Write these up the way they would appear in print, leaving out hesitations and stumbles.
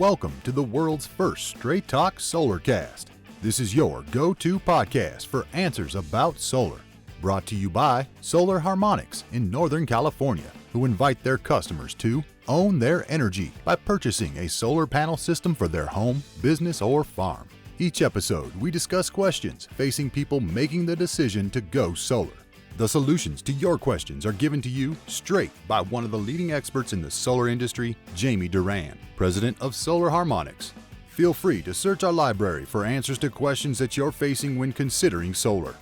Welcome to the world's first Straight Talk Solarcast. This is your go-to podcast for answers about solar. Brought to you by Solar Harmonics in Northern California, who invite their customers to own their energy by purchasing a solar panel system for their home, business, or farm. Each episode, we discuss questions facing people making the decision to go solar. The solutions to your questions are given to you straight by one of the leading experts in the solar industry, Jamie Duran, president of Solar Harmonics. Feel free to search our library for answers to questions that you're facing when considering solar.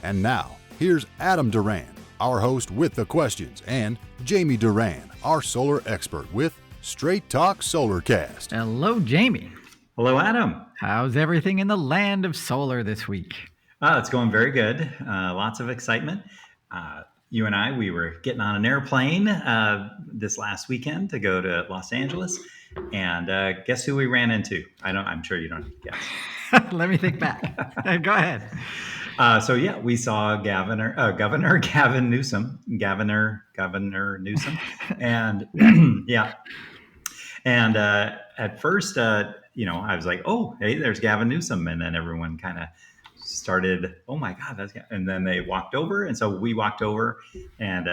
And now, here's Adam Duran, our host with the questions, and Jamie Duran, our solar expert with Straight Talk Solarcast. Hello, Jamie. Hello, Adam. How's everything in the land of solar this week? It's going very good. Lots of excitement. You and I, we were getting on an airplane this last weekend to go to Los Angeles, and guess who we ran into? I'm sure you don't guess. Let me think back. Go ahead. We saw Governor Gavin Newsom, Governor Newsom, and yeah, and at first, I was like, oh, hey, there's Gavin Newsom, and then everyone kind of started, oh my God, and then they walked over, and so we walked over, and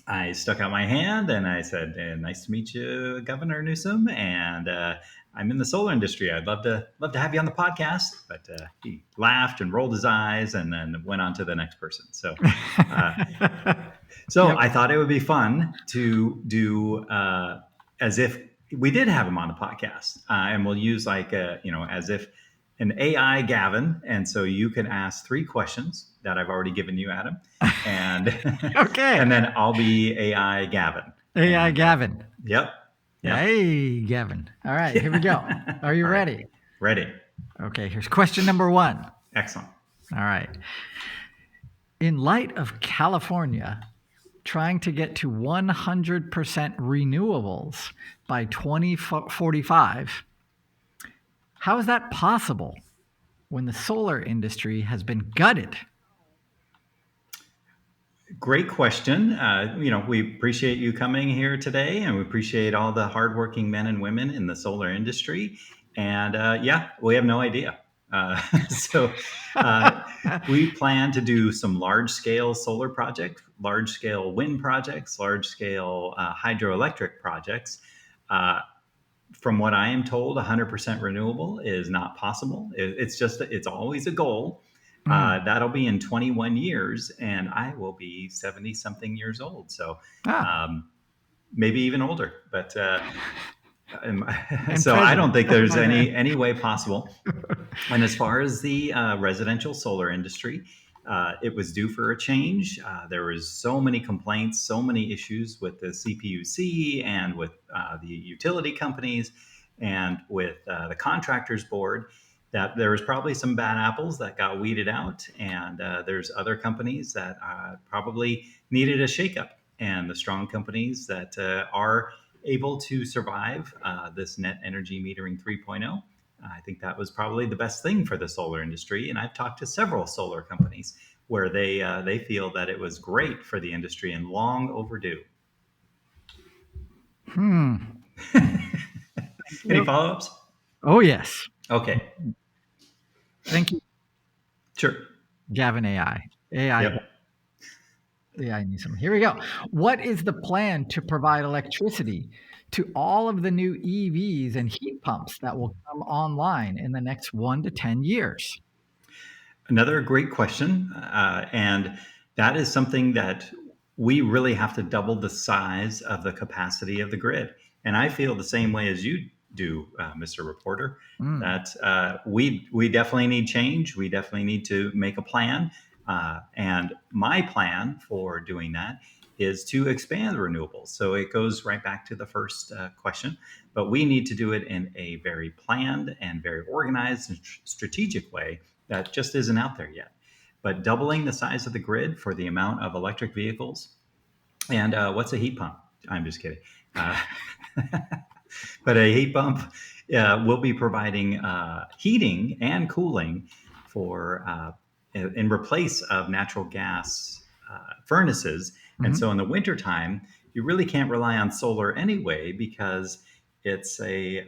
I stuck out my hand and I said, nice to meet you, Governor Newsom, and I'm in the solar industry. I'd love to have you on the podcast. But he laughed and rolled his eyes and then went on to the next person. So yep. I thought it would be fun to do as if we did have him on the podcast, and we'll use as if an AI Gavin. And so you can ask 3 questions that I've already given you, Adam. And okay. And then I'll be AI Gavin. AI Gavin. Yep. Hey, Gavin. All right, here we go. Are you ready? Ready. Okay, here's question number 1. Excellent. All right. In light of California trying to get to 100% renewables by 2045, how is that possible when the solar industry has been gutted? Great question. We appreciate you coming here today, and we appreciate all the hardworking men and women in the solar industry. And we have no idea. We plan to do some large-scale solar projects, large-scale wind projects, large-scale hydroelectric projects. From what I am told, 100% renewable is not possible. It's always a goal. That'll be in 21 years, and I will be 70-something years old. So maybe even older. But so I don't think there's any way possible. And as far as the residential solar industry, it was due for a change. There was so many complaints, so many issues with the CPUC and with the utility companies and with the contractors board, that there was probably some bad apples that got weeded out. And there's other companies that probably needed a shakeup. And the strong companies that are able to survive this net energy metering 3.0, I think that was probably the best thing for the solar industry. And I've talked to several solar companies where they feel that it was great for the industry and long overdue. Any follow-ups? Oh, yes. Okay. Thank you. Sure. Gavin AI. Yep. AI needs some. Here we go. What is the plan to provide electricity to all of the new EVs and heat pumps that will come online in the next 1 to 10 years? Another great question. And that is something that we really have to double the size of the capacity of the grid. And I feel the same way as you do, Mr. Reporter, that we definitely need change. We definitely need to make a plan. And my plan for doing that is to expand renewables. So it goes right back to the first question, but we need to do it in a very planned and very organized and strategic way that just isn't out there yet. But doubling the size of the grid for the amount of electric vehicles. And what's a heat pump? I'm just kidding. But a heat pump will be providing heating and cooling for in replace of natural gas furnaces. And so in the wintertime, you really can't rely on solar anyway, because it's the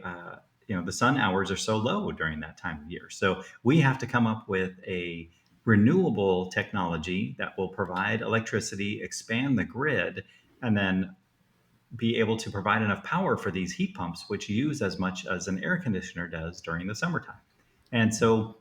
sun hours are so low during that time of year. So we have to come up with a renewable technology that will provide electricity, expand the grid, and then be able to provide enough power for these heat pumps, which use as much as an air conditioner does during the summertime. And so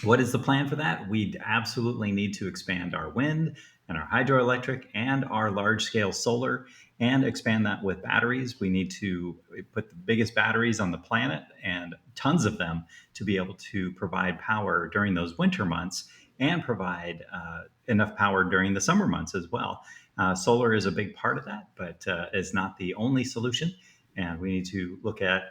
what is the plan for that? We absolutely need to expand our wind and our hydroelectric and our large scale solar and expand that with batteries. We need to put the biggest batteries on the planet and tons of them to be able to provide power during those winter months and provide enough power during the summer months as well. Solar is a big part of that, but is not the only solution. And we need to look at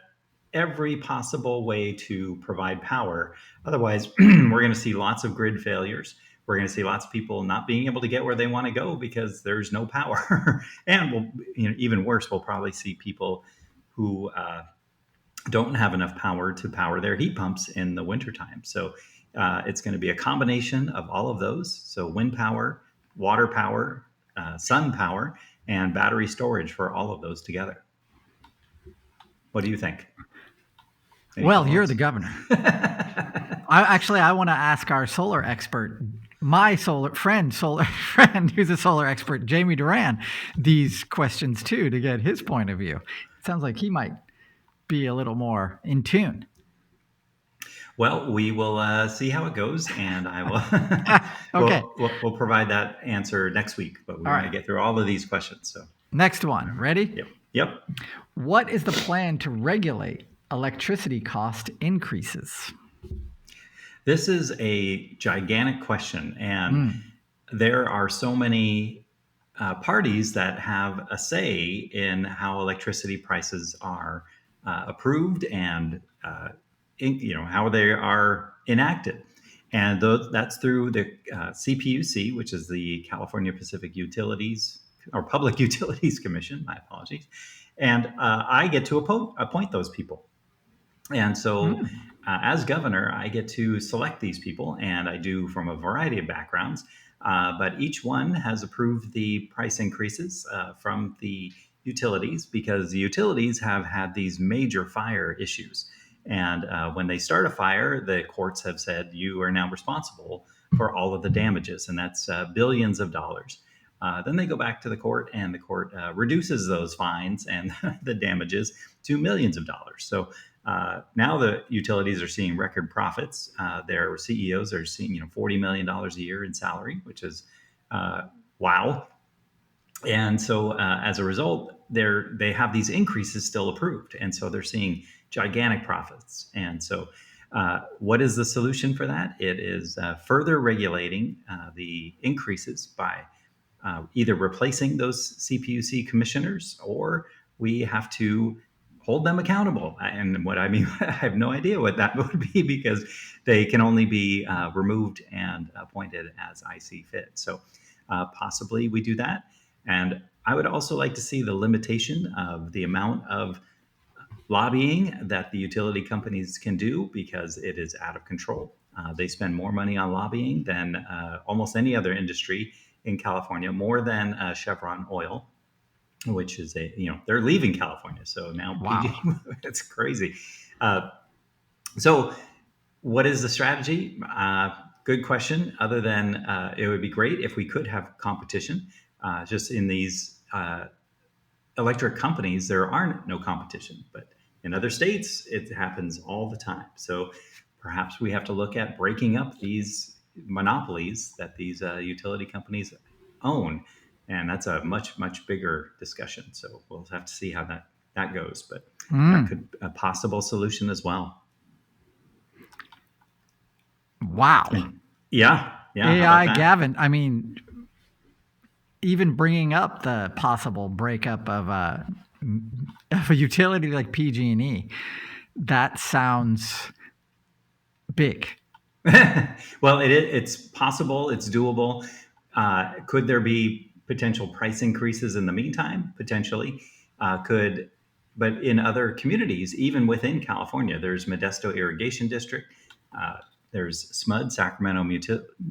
every possible way to provide power. Otherwise, we're going to see lots of grid failures. We're going to see lots of people not being able to get where they want to go because there's no power. And even worse, we'll probably see people who don't have enough power to power their heat pumps in the wintertime. So it's going to be a combination of all of those. So wind power, water power, sun power, and battery storage for all of those together. What do you think? Well, you're the governor. I want to ask our solar expert, my solar friend who's a solar expert, Jamie Duran, these questions too, to get his point of view. It sounds like he might be a little more in tune. Well, we will see how it goes, and I will. Okay. We'll provide that answer next week, but we're going to get through all of these questions. So next one, ready? Yep. What is the plan to regulate electricity cost increases? This is a gigantic question, and there are so many parties that have a say in how electricity prices are approved and how they are enacted. And that's through the CPUC, which is the California Pacific Utilities or Public Utilities Commission. My apologies. And I get to appoint those people. And so as governor, I get to select these people, and I do from a variety of backgrounds. But each one has approved the price increases from the utilities because the utilities have had these major fire issues. And when they start a fire, the courts have said you are now responsible for all of the damages, and that's billions of dollars. Then they go back to the court, and the court reduces those fines and the damages to millions of dollars. So now the utilities are seeing record profits. Their CEOs are seeing $40 million a year in salary, which is wow. And so as a result, they have these increases still approved, and so they're seeing gigantic profits. And so what is the solution for that? It is further regulating the increases by either replacing those CPUC commissioners, or we have to hold them accountable. And what I mean, I have no idea what that would be because they can only be removed and appointed as I see fit. So possibly we do that. And I would also like to see the limitation of the amount of lobbying that the utility companies can do because it is out of control. They spend more money on lobbying than almost any other industry in California, more than Chevron Oil, which is they're leaving California. So now PG, it's crazy. So what is the strategy? Good question. Other than it would be great if we could have competition. Just in these electric companies, there aren't no competition, but in other states, it happens all the time. So perhaps we have to look at breaking up these monopolies that these utility companies own. And that's a much, much bigger discussion. So we'll have to see how that goes. But that could be a possible solution as well. Wow. Yeah. AI Gavin. I mean, even bringing up the possible breakup of a utility like PG&E, that sounds big. Well, it's possible. It's doable. Could there be potential price increases in the meantime? Potentially. But in other communities, even within California, there's Modesto Irrigation District. There's SMUD, Sacramento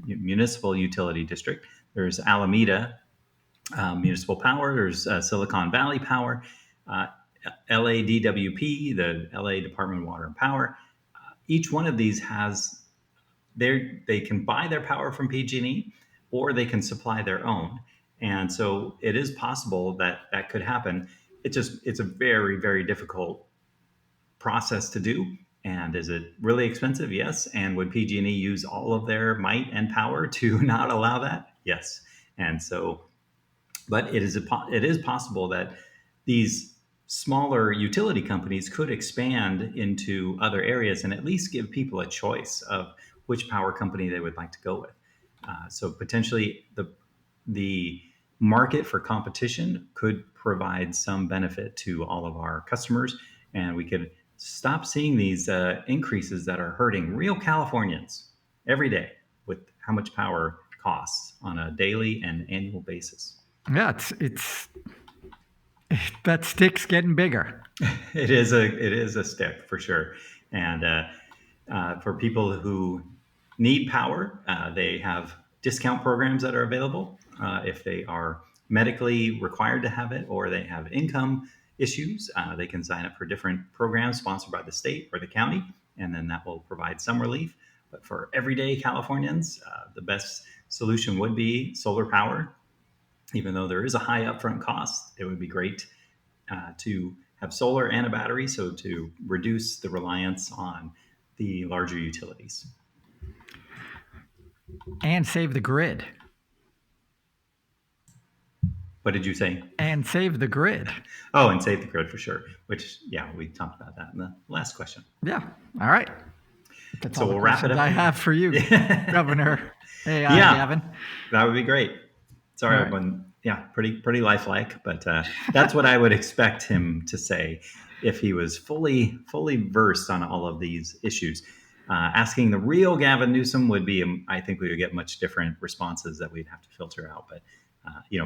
Municipal Utility District. There's Alameda Municipal Power. There's Silicon Valley Power. LADWP, the LA Department of Water and Power. Each one of these has they can buy their power from PG&E, or they can supply their own. And so it is possible that that could happen. It's a very, very difficult process to do. And is it really expensive? Yes. And would PG&E use all of their might and power to not allow that? Yes. And so, but it is possible that these smaller utility companies could expand into other areas and at least give people a choice of which power company they would like to go with. So potentially the market for competition could provide some benefit to all of our customers, and we could stop seeing these increases that are hurting real Californians every day with how much power costs on a daily and annual basis. Yeah, it's that stick's getting bigger. It is a stick for sure, and for people who need power, they have discount programs that are available if they are medically required to have it, or they have income issues. They can sign up for different programs sponsored by the state or the county, and then that will provide some relief. But for everyday Californians, the best solution would be solar power. Even though there is a high upfront cost, it would be great to have solar and a battery, so to reduce the reliance on the larger utilities. And save the grid. What did you say? And save the grid. Oh, and save the grid for sure. Which, yeah, we talked about that in the last question. Yeah. All right. That's so all we'll wrap it up. I have for you, Governor AI Gavin. That would be great. Sorry, right. everyone. Yeah, pretty lifelike, but that's what I would expect him to say if he was fully versed on all of these issues. Asking the real Gavin Newsom would be, I think we would get much different responses that we'd have to filter out, but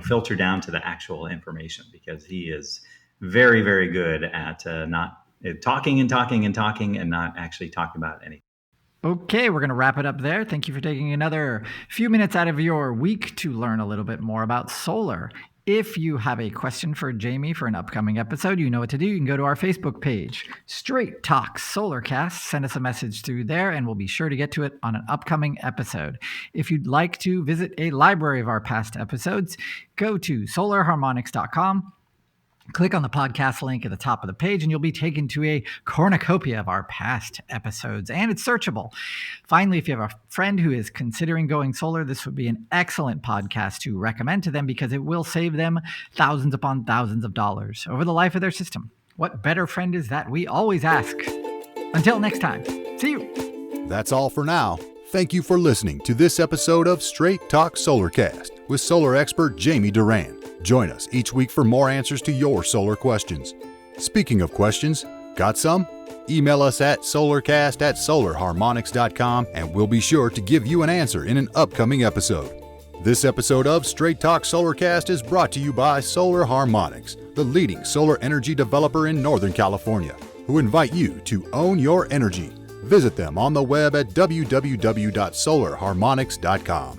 filter down to the actual information, because he is very, very good at not talking and not actually talking about anything. Okay, we're going to wrap it up there. Thank you for taking another few minutes out of your week to learn a little bit more about solar. If you have a question for Jamie for an upcoming episode, you know what to do. You can go to our Facebook page, Straight Talk Solarcast. Send us a message through there, and we'll be sure to get to it on an upcoming episode. If you'd like to visit a library of our past episodes, go to solarharmonics.com. Click on the podcast link at the top of the page, and you'll be taken to a cornucopia of our past episodes, and it's searchable. Finally, if you have a friend who is considering going solar, this would be an excellent podcast to recommend to them, because it will save them thousands upon thousands of dollars over the life of their system. What better friend is that? We always ask. Until next time, see you. That's all for now. Thank you for listening to this episode of Straight Talk Solarcast with solar expert Jamie Duran. Join us each week for more answers to your solar questions. Speaking of questions, got some? Email us at solarcast@solarharmonics.com, and we'll be sure to give you an answer in an upcoming episode. This episode of Straight Talk Solarcast is brought to you by Solar Harmonics, the leading solar energy developer in Northern California, who invite you to own your energy. Visit them on the web at www.solarharmonics.com.